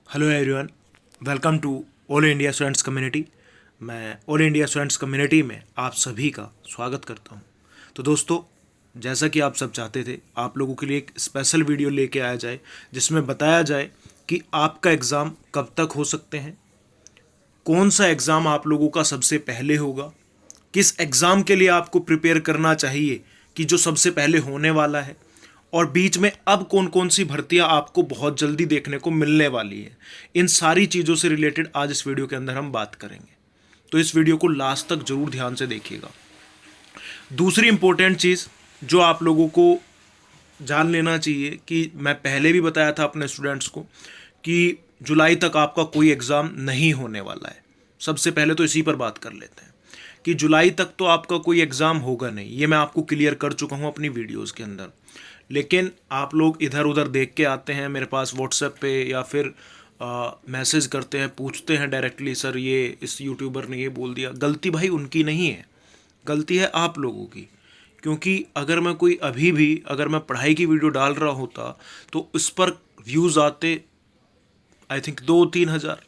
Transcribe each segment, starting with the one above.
Hello everyone, welcome to all India students community. मैं all India students community में आप सभी का स्वागत करता हूं। तो दोस्तों, जैसा कि आप सब चाहते थे, आप लोगों के लिए एक स्पेशल वीडियो लेके आया जाए जिसमें बताया जाए कि आपका एग्ज़ाम कब तक हो सकते हैं, कौन सा एग्ज़ाम आप लोगों का सबसे पहले होगा, किस एग्ज़ाम के लिए आपको प्रिपेयर करना चाहिए कि जो सबसे पहले होने वाला है, और बीच में अब कौन कौन सी भर्तियां आपको बहुत जल्दी देखने को मिलने वाली है। इन सारी चीज़ों से रिलेटेड आज इस वीडियो के अंदर हम बात करेंगे, तो इस वीडियो को लास्ट तक जरूर ध्यान से देखिएगा। दूसरी इंपॉर्टेंट चीज़ जो आप लोगों को जान लेना चाहिए कि मैं पहले भी बताया था अपने स्टूडेंट्स को कि जुलाई तक आपका कोई एग्ज़ाम नहीं होने वाला है। सबसे पहले तो इसी पर बात कर लेते हैं कि जुलाई तक तो आपका कोई एग्ज़ाम होगा नहीं, ये मैं आपको क्लियर कर चुका हूँ अपनी वीडियोज़ के अंदर। लेकिन आप लोग इधर उधर देख के आते हैं मेरे पास व्हाट्सएप पे या फिर मैसेज करते हैं, पूछते हैं डायरेक्टली, सर ये इस यूट्यूबर ने ये बोल दिया। गलती भाई उनकी नहीं है, गलती है आप लोगों की। क्योंकि अगर मैं कोई अभी भी अगर मैं पढ़ाई की वीडियो डाल रहा होता तो इस पर व्यूज़ आते आई थिंक 2-3 हज़ार,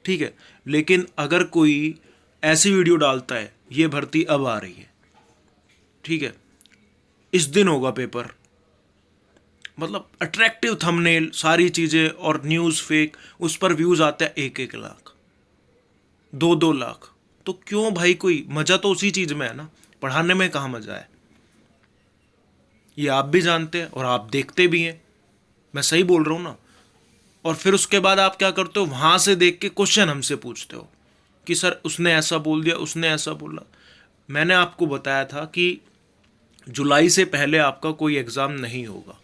ठीक है। लेकिन अगर कोई ऐसी वीडियो डालता है, ये भर्ती अब आ रही है, ठीक है, इस दिन होगा पेपर, मतलब अट्रैक्टिव थंबनेल, सारी चीज़ें और न्यूज़ फेक, उस पर व्यूज़ आते हैं 1-1 लाख, 2-2 लाख। तो क्यों भाई, कोई मज़ा तो उसी चीज़ में है ना, पढ़ाने में कहाँ मज़ा है, ये आप भी जानते हैं और आप देखते भी हैं। मैं सही बोल रहा हूँ ना। और फिर उसके बाद आप क्या करते हो, वहाँ से देख के क्वेश्चन हमसे पूछते हो कि सर उसने ऐसा बोल दिया, उसने ऐसा बोला। मैंने आपको बताया था कि जुलाई से पहले आपका कोई एग्ज़ाम नहीं होगा,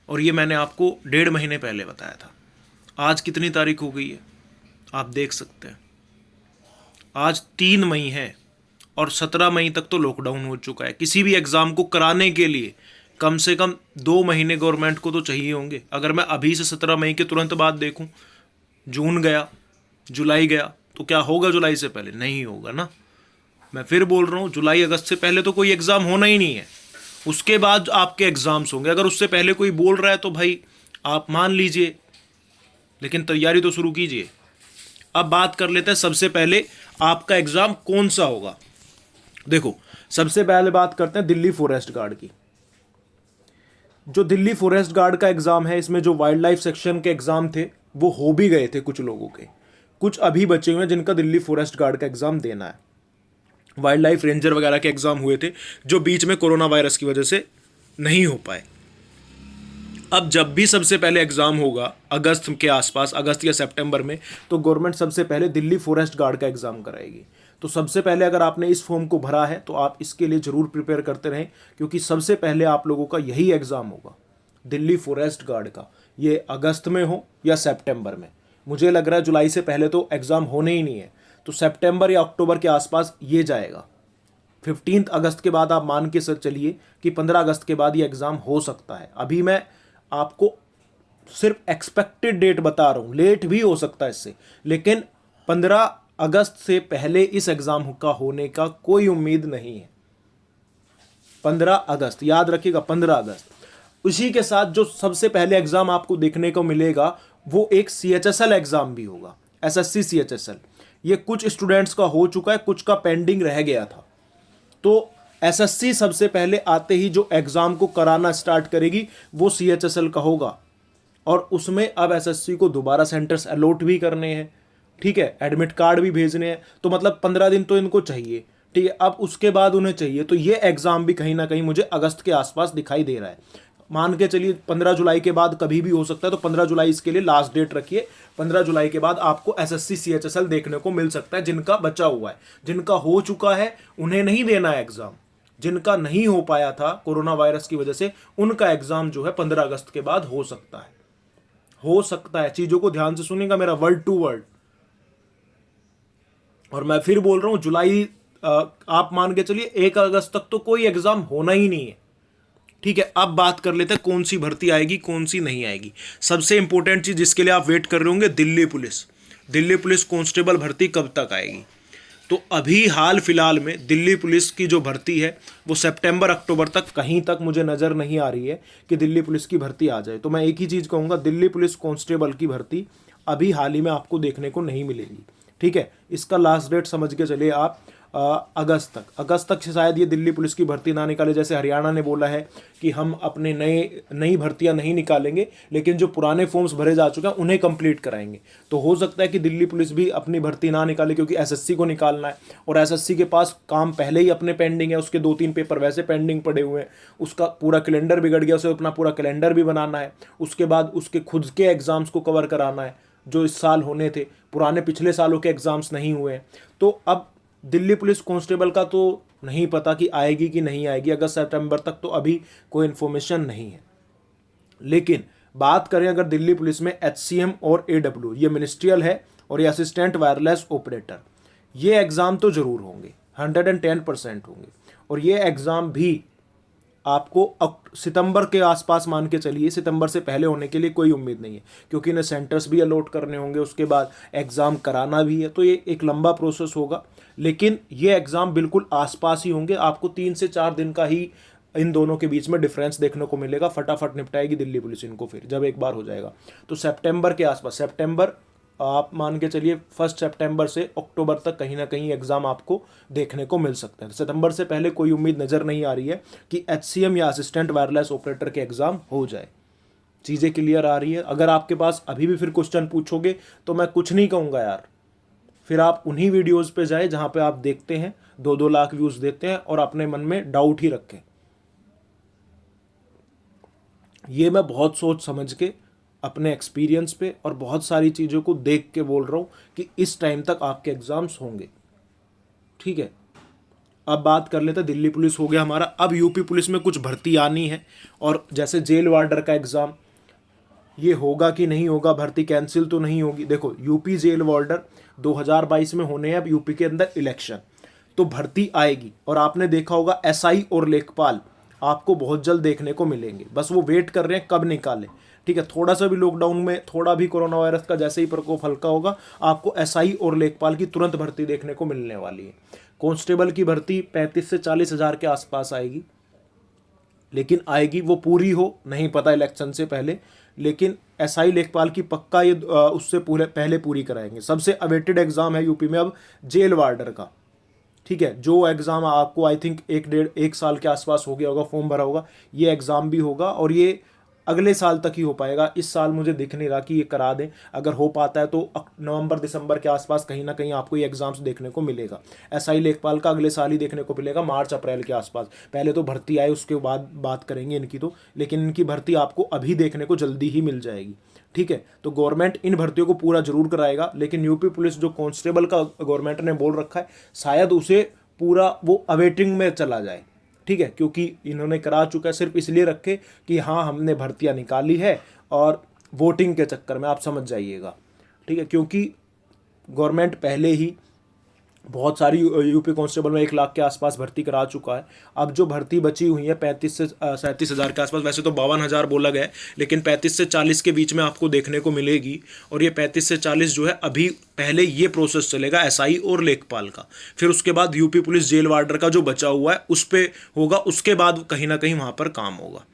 और ये मैंने आपको 1.5 महीने पहले बताया था। आज कितनी तारीख हो गई है आप देख सकते हैं, आज 3 मई है और 17 मई तक तो लॉकडाउन हो चुका है। किसी भी एग्ज़ाम को कराने के लिए कम से कम 2 महीने गवर्नमेंट को तो चाहिए होंगे। अगर मैं अभी से 17 मई के तुरंत बाद देखूं, जून गया, जुलाई गया, तो क्या होगा जुलाई से पहले? नहीं होगा ना। मैं फिर बोल रहा हूँ, जुलाई अगस्त से पहले तो कोई एग्ज़ाम होना ही नहीं है, उसके बाद आपके एग्ज़ाम्स होंगे। अगर उससे पहले कोई बोल रहा है तो भाई आप मान लीजिए, लेकिन तैयारी तो शुरू कीजिए। अब बात कर लेते हैं सबसे पहले आपका एग्ज़ाम कौन सा होगा। देखो, सबसे पहले बात करते हैं दिल्ली फॉरेस्ट गार्ड की। जो दिल्ली फॉरेस्ट गार्ड का एग्ज़ाम है, इसमें जो वाइल्ड लाइफ सेक्शन के एग्ज़ाम थे वो हो भी गए थे कुछ लोगों के, कुछ अभी बचे हुए हैं जिनका दिल्ली फॉरेस्ट गार्ड का एग्ज़ाम देना है। वाइल्ड लाइफ रेंजर वगैरह के एग्ज़ाम हुए थे जो बीच में कोरोना वायरस की वजह से नहीं हो पाए। अब जब भी सबसे पहले एग्ज़ाम होगा अगस्त के आसपास, अगस्त या सितंबर में, तो गवर्नमेंट सबसे पहले दिल्ली फॉरेस्ट गार्ड का एग्ज़ाम कराएगी। तो सबसे पहले अगर आपने इस फॉर्म को भरा है तो आप इसके लिए ज़रूर प्रिपेयर करते रहें, क्योंकि सबसे पहले आप लोगों का यही एग्ज़ाम होगा दिल्ली फॉरेस्ट गार्ड का। ये अगस्त में हो या सितंबर में, मुझे लग रहा है जुलाई से पहले तो एग्ज़ाम होने ही नहीं है, तो सितंबर या अक्टूबर के आसपास ये जाएगा। 15 अगस्त के बाद आप मान के चलिए कि 15 अगस्त के बाद ये एग्ज़ाम हो सकता है। अभी मैं आपको सिर्फ एक्सपेक्टेड डेट बता रहा हूँ, लेट भी हो सकता है इससे, लेकिन 15 अगस्त से पहले इस एग्ज़ाम का होने का कोई उम्मीद नहीं है। 15 अगस्त याद रखिएगा, 15 अगस्त। उसी के साथ जो सबसे पहले एग्ज़ाम आपको देखने को मिलेगा वो एक CHSL एग्ज़ाम भी होगा, SSC CHSL। ये कुछ स्टूडेंट्स का हो चुका है, कुछ का पेंडिंग रह गया था। तो SSC सबसे पहले आते ही जो एग्ज़ाम को कराना स्टार्ट करेगी वो CHSL का होगा, और उसमें अब SSC को दोबारा सेंटर्स अलॉट भी करने हैं, ठीक है, एडमिट कार्ड भी भेजने हैं, तो मतलब 15 दिन तो इनको चाहिए, ठीक है। अब उसके बाद उन्हें चाहिए, तो ये एग्ज़ाम भी कहीं ना कहीं मुझे अगस्त के आसपास दिखाई दे रहा है। मान के चलिए 15 जुलाई के बाद कभी भी हो सकता है, तो 15 जुलाई इसके लिए लास्ट डेट रखिए। 15 जुलाई के बाद आपको SSC CHSL देखने को मिल सकता है। जिनका बचा हुआ है, जिनका हो चुका है, उन्हें नहीं देना है एग्ज़ाम। जिनका नहीं हो पाया था कोरोना वायरस की वजह से, उनका एग्ज़ाम जो है 15 अगस्त के बाद हो सकता है, हो सकता है। चीज़ों को ध्यान से सुनिएगा, मेरा वर्ड टू वर्ड। और मैं फिर बोल रहा हूं, जुलाई आप मान के चलिए 1 अगस्त तक तो कोई एग्ज़ाम होना ही नहीं है, ठीक है। अब बात कर लेते हैं कौन सी भर्ती आएगी, कौन सी नहीं आएगी। सबसे इंपॉर्टेंट चीज़ जिसके लिए आप वेट कर रहे होंगे, Delhi police. Delhi police constable भर्ती कब तक आएगी? तो अभी हाल फिलहाल में दिल्ली पुलिस की जो भर्ती है वो सितंबर अक्टूबर तक, कहीं तक मुझे नज़र नहीं आ रही है कि दिल्ली पुलिस की भर्ती आ जाए। तो मैं एक ही चीज़ कहूँगा, दिल्ली पुलिस कांस्टेबल की भर्ती अभी हाल ही में आपको देखने को नहीं मिलेगी। ठीक है, इसका लास्ट डेट समझ के चलिए आप अगस्त तक से शायद ये दिल्ली पुलिस की भर्ती ना निकाले। जैसे हरियाणा ने बोला है कि हम अपने नई भर्तियां नहीं निकालेंगे, लेकिन जो पुराने फॉर्म्स भरे जा चुके हैं उन्हें कंप्लीट कराएंगे। तो हो सकता है कि दिल्ली पुलिस भी अपनी भर्ती ना निकाले, क्योंकि एसएससी को निकालना है और एसएससी के पास काम पहले ही अपने पेंडिंग है, उसके 2-3 पेपर वैसे पेंडिंग पड़े हुए हैं, उसका पूरा कैलेंडर बिगड़ गया, उसे अपना पूरा कैलेंडर भी बनाना है, उसके बाद उसके खुद के एग्जाम्स को कवर कराना है जो इस साल होने थे, पुराने पिछले सालों के एग्जाम्स नहीं हुए हैं। तो अब दिल्ली पुलिस कांस्टेबल का तो नहीं पता कि आएगी कि नहीं आएगी अगस्त सितंबर तक, तो अभी कोई इन्फॉर्मेशन नहीं है। लेकिन बात करें अगर दिल्ली पुलिस में एचसीएम और एडब्ल्यू, ये मिनिस्ट्रियल है, और ये असिस्टेंट वायरलेस ऑपरेटर, ये एग्ज़ाम तो ज़रूर होंगे, 110% होंगे। और ये एग्ज़ाम भी आपको सितंबर के आसपास मान के चलिए, सितंबर से पहले होने के लिए कोई उम्मीद नहीं है, क्योंकि इन्हें सेंटर्स भी अलॉट करने होंगे, उसके बाद एग्ज़ाम कराना भी है, तो ये एक लंबा प्रोसेस होगा। लेकिन ये एग्ज़ाम बिल्कुल आसपास ही होंगे, आपको 3 से 4 दिन का ही इन दोनों के बीच में डिफरेंस देखने को मिलेगा। फटाफट निपटाएगी दिल्ली पुलिस इनको, फिर जब एक बार हो जाएगा तो सितंबर के आसपास, सितंबर आप मान के चलिए 1 सितंबर से अक्टूबर तक कहीं ना कहीं एग्जाम आपको देखने को मिल सकते हैं। सितंबर से पहले कोई उम्मीद नज़र नहीं आ रही है कि एचसीएम या असिस्टेंट वायरलेस ऑपरेटर के एग्जाम हो जाए। चीज़ें क्लियर आ रही है? अगर आपके पास अभी भी फिर क्वेश्चन पूछोगे तो मैं कुछ नहीं कहूँगा यार, फिर आप उन्हीं वीडियोज़ पे जाए जहाँ पे आप देखते हैं 2-2 लाख व्यूज़ देते हैं और अपने मन में डाउट ही रखें। ये मैं बहुत सोच समझ के अपने एक्सपीरियंस पे और बहुत सारी चीज़ों को देख के बोल रहा हूँ कि इस टाइम तक आपके एग्ज़ाम्स होंगे। ठीक है, अब बात कर लेते हैं, दिल्ली पुलिस हो गया हमारा, अब यूपी पुलिस में कुछ भर्ती आनी है। और जैसे जेल वार्डर का एग्ज़ाम, ये होगा कि नहीं होगा, भर्ती कैंसिल तो नहीं होगी। देखो, यूपी जेल वार्डर 2022 में होने हैं अब यूपी के अंदर इलेक्शन, तो भर्ती आएगी। और आपने देखा होगा एसआई और लेखपाल आपको बहुत जल्द देखने को मिलेंगे, बस वो वेट कर रहे हैं कब निकालें। ठीक है, थोड़ा सा भी लॉकडाउन में, थोड़ा भी कोरोना वायरस का जैसे ही प्रकोप हल्का होगा, आपको एसआई और लेखपाल की तुरंत भर्ती देखने को मिलने वाली है। कांस्टेबल की भर्ती 35 से 40 हज़ार के आसपास आएगी, लेकिन आएगी, वो पूरी हो नहीं पता इलेक्शन से पहले, लेकिन एसआई लेखपाल की पक्का ये उससे पहले पूरी कराएंगे। सबसे अवेटेड एग्जाम है यूपी में अब जेल वार्डर का। ठीक है, जो एग्ज़ाम आपको आई थिंक 1 साल के आसपास हो गया होगा, फॉर्म भरा होगा, ये एग्ज़ाम भी होगा और ये अगले साल तक ही हो पाएगा। इस साल मुझे दिख नहीं रहा कि ये करा दें, अगर हो पाता है तो नवंबर दिसंबर के आसपास कहीं ना कहीं आपको ये एग्ज़ाम्स देखने को मिलेगा। एसआई लेखपाल का अगले साल ही देखने को मिलेगा, मार्च अप्रैल के आसपास। पहले तो भर्ती आए उसके बाद बात करेंगे इनकी, तो लेकिन इनकी भर्ती आपको अभी देखने को जल्दी ही मिल जाएगी। ठीक है, तो गवर्नमेंट इन भर्तियों को पूरा जरूर कराएगा, लेकिन यूपी पुलिस जो कांस्टेबल का गवर्नमेंट ने बोल रखा है, शायद उसे पूरा वो अवेटिंग में चला जाए। ठीक है, क्योंकि इन्होंने करा चुका है, सिर्फ इसलिए रखे कि हाँ हमने भर्तियां निकाली है, और वोटिंग के चक्कर में आप समझ जाइएगा। ठीक है, क्योंकि गवर्नमेंट पहले ही बहुत सारी यूपी कांस्टेबल में 1 लाख के आसपास भर्ती करा चुका है। अब जो भर्ती बची हुई है 35 से 37 हज़ार के आसपास, वैसे तो 52 हज़ार बोला गया है, लेकिन 35 से 40 के बीच में आपको देखने को मिलेगी। और ये 35 से 40 जो है, अभी पहले ये प्रोसेस चलेगा एसआई और लेखपाल का, फिर उसके बाद यूपी पुलिस जेल वार्डर का जो बचा हुआ है उस पर होगा, उसके बाद कहीं ना कहीं वहाँ पर काम होगा।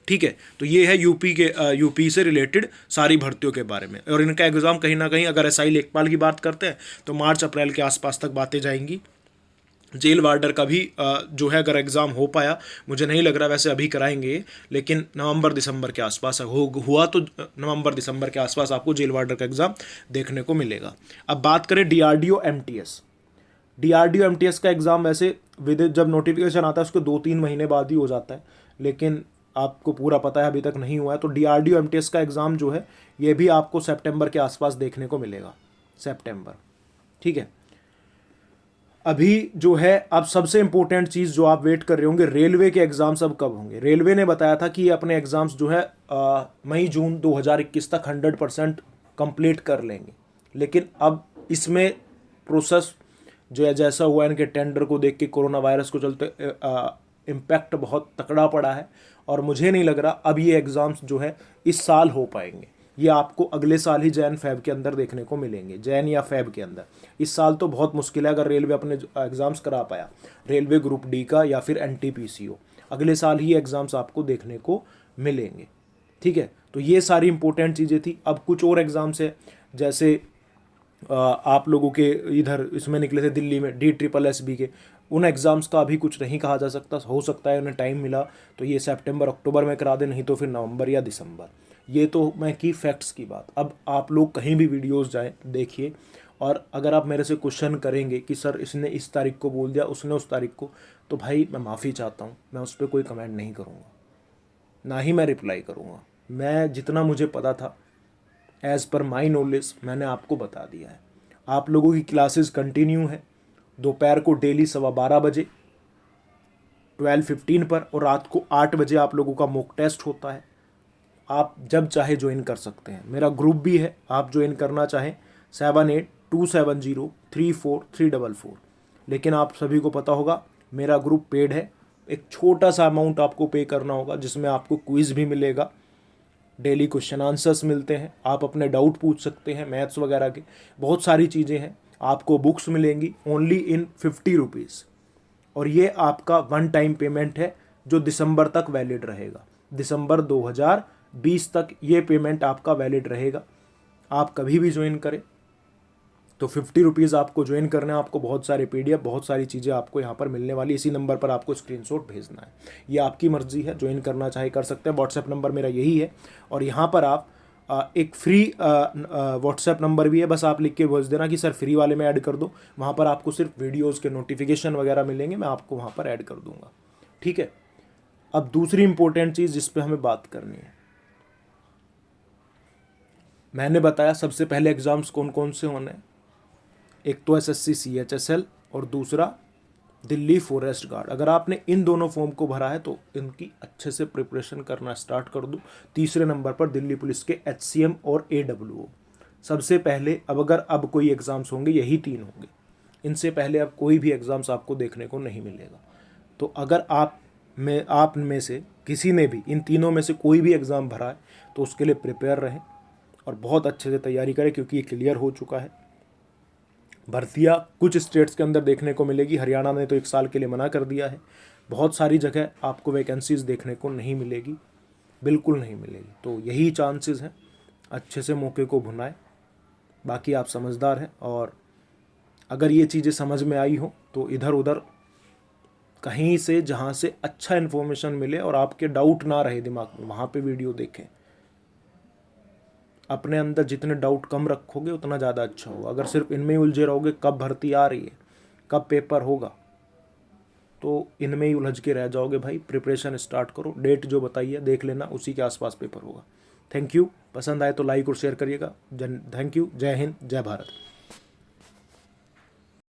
ठीक है, तो ये है यूपी से रिलेटेड सारी भर्तियों के बारे में। और इनका एग्ज़ाम कहीं ना कहीं, अगर एसआई लेखपाल की बात करते हैं तो मार्च अप्रैल के आसपास तक बातें जाएंगी। जेल वार्डर का भी जो है, अगर एग्ज़ाम हो पाया, मुझे नहीं लग रहा वैसे अभी कराएंगे, लेकिन नवंबर दिसंबर के आसपास हुआ तो नवंबर दिसंबर के आसपास आपको जेल वार्डर का एग्ज़ाम देखने को मिलेगा। अब बात करें डीआरडीओ एमटीएस का एग्ज़ाम, वैसे जब नोटिफिकेशन आता है उसके 2-3 महीने बाद ही हो जाता है, लेकिन आपको पूरा पता है अभी तक नहीं हुआ है। तो डीआरडीओ एमटीएस का एग्ज़ाम जो है, ये भी आपको सितंबर के आसपास देखने को मिलेगा, सितंबर। ठीक है, अभी जो है, अब सबसे इंपॉर्टेंट चीज़ जो आप वेट कर रहे होंगे, रेलवे के एग्ज़ाम्स अब कब होंगे। रेलवे ने बताया था कि ये अपने एग्ज़ाम्स जो है मई जून 2021 तक 100% कंप्लीट कर लेंगे, लेकिन अब इसमें प्रोसेस जो है, जैसा हुआ इनके टेंडर को देख के, कोरोना वायरस को चलते इम्पैक्ट बहुत तकड़ा पड़ा है, और मुझे नहीं लग रहा अब ये एग्ज़ाम्स जो है इस साल हो पाएंगे। ये आपको अगले साल ही जैन फेब के अंदर देखने को मिलेंगे, जैन या फेब के अंदर। इस साल तो बहुत मुश्किल है अगर रेलवे अपने एग्ज़ाम्स करा पाया, रेलवे ग्रुप डी का या फिर एनटीपीसीओ, अगले साल ही एग्ज़ाम्स आपको देखने को मिलेंगे। ठीक है, तो ये सारी इंपॉर्टेंट चीज़ें थी। अब कुछ और एग्ज़ाम्स है, जैसे आप लोगों के इधर इसमें निकले थे दिल्ली में DSSB के, उन एग्ज़ाम्स का अभी कुछ नहीं कहा जा सकता। हो सकता है उन्हें टाइम मिला तो ये सितंबर अक्टूबर में करा दें, नहीं तो फिर नवंबर या दिसंबर। ये तो मैं की फैक्ट्स की बात। अब आप लोग कहीं भी वीडियोस जाएं देखिए, और अगर आप मेरे से क्वेश्चन करेंगे कि सर इसने इस तारीख को बोल दिया, उसने उस तारीख को, तो भाई मैं माफ़ी चाहता हूँ, मैं उस पर कोई कमेंट नहीं करूँगा, ना ही मैं रिप्लाई करूँगा। मैं जितना मुझे पता था एज़ पर माई नॉलेज मैंने आपको बता दिया है। आप लोगों की क्लासेस कंटिन्यू है दोपहर को डेली 12:15 बजे 12:15 पर, और रात को 8 बजे आप लोगों का मॉक टेस्ट होता है। आप जब चाहे ज्वाइन कर सकते हैं। मेरा ग्रुप भी है, आप ज्वाइन करना चाहें 7827034344। लेकिन आप सभी को पता होगा मेरा ग्रुप पेड है। एक छोटा सा अमाउंट आपको पे करना होगा, जिसमें आपको क्विज़ भी मिलेगा, डेली क्वेश्चन आंसर्स मिलते हैं, आप अपने डाउट पूछ सकते हैं मैथ्स वगैरह के, बहुत सारी चीज़ें हैं। आपको बुक्स मिलेंगी ओनली इन 50 रुपीज़, और ये आपका वन टाइम पेमेंट है जो दिसंबर तक वैलिड रहेगा। दिसंबर 2020 तक ये पेमेंट आपका वैलिड रहेगा। आप कभी भी ज्वाइन करें तो 50 रुपीज़ आपको ज्वाइन करना है। आपको बहुत सारे PDF, बहुत सारी चीज़ें आपको यहाँ पर मिलने वाली। इसी नंबर पर आपको स्क्रीनशॉट भेजना है। ये आपकी मर्ज़ी है, ज्वाइन करना चाहे कर सकते हैं। व्हाट्सएप नंबर मेरा यही है, और यहाँ पर आप एक फ्री व्हाट्सएप नंबर भी है, बस आप लिख के भेज देना कि सर फ्री वाले में ऐड कर दो। वहाँ पर आपको सिर्फ वीडियोज़ के नोटिफिकेशन वगैरह मिलेंगे, मैं आपको वहाँ पर ऐड कर दूँगा, ठीक है। अब दूसरी इंपॉर्टेंट चीज़ जिस पर हमें बात करनी है, मैंने बताया सबसे पहले एग्ज़ाम्स कौन कौन से होने हैं। एक तो SSC CHSL और दूसरा दिल्ली फॉरेस्ट गार्ड। अगर आपने इन दोनों फॉर्म को भरा है तो इनकी अच्छे से प्रिपरेशन करना स्टार्ट कर दो। तीसरे नंबर पर दिल्ली पुलिस के HCM और AWO। सबसे पहले अब कोई एग्ज़ाम्स होंगे, यही 3 होंगे। इनसे पहले अब कोई भी एग्ज़ाम्स आपको देखने को नहीं मिलेगा। तो अगर आप में से किसी ने भी इन तीनों में से कोई भी एग्ज़ाम भरा है तो उसके लिए प्रिपेयर रहें और बहुत अच्छे से तैयारी करें, क्योंकि ये क्लियर हो चुका है। भर्तियाँ कुछ स्टेट्स के अंदर देखने को मिलेगी, हरियाणा ने तो 1 साल के लिए मना कर दिया है। बहुत सारी जगह आपको वैकेंसीज़ देखने को नहीं मिलेगी, बिल्कुल नहीं मिलेगी। तो यही चांसेस हैं, अच्छे से मौके को भुनाएं। बाकी आप समझदार हैं, और अगर ये चीज़ें समझ में आई हो तो इधर उधर कहीं से जहाँ से अच्छा इन्फॉर्मेशन मिले और आपके डाउट ना रहे दिमाग में, वहाँ पे वीडियो देखें। अपने अंदर जितने डाउट कम रखोगे उतना ज़्यादा अच्छा होगा। अगर सिर्फ इनमें ही उलझे रहोगे, कब भर्ती आ रही है, कब पेपर होगा, तो इनमें ही उलझ के रह जाओगे। भाई प्रिपरेशन स्टार्ट करो, डेट जो बताइए देख लेना, उसी के आसपास पेपर होगा। Thank you. पसंद आए तो लाइक और शेयर करिएगा। Thank you. जय हिंद, जय भारत।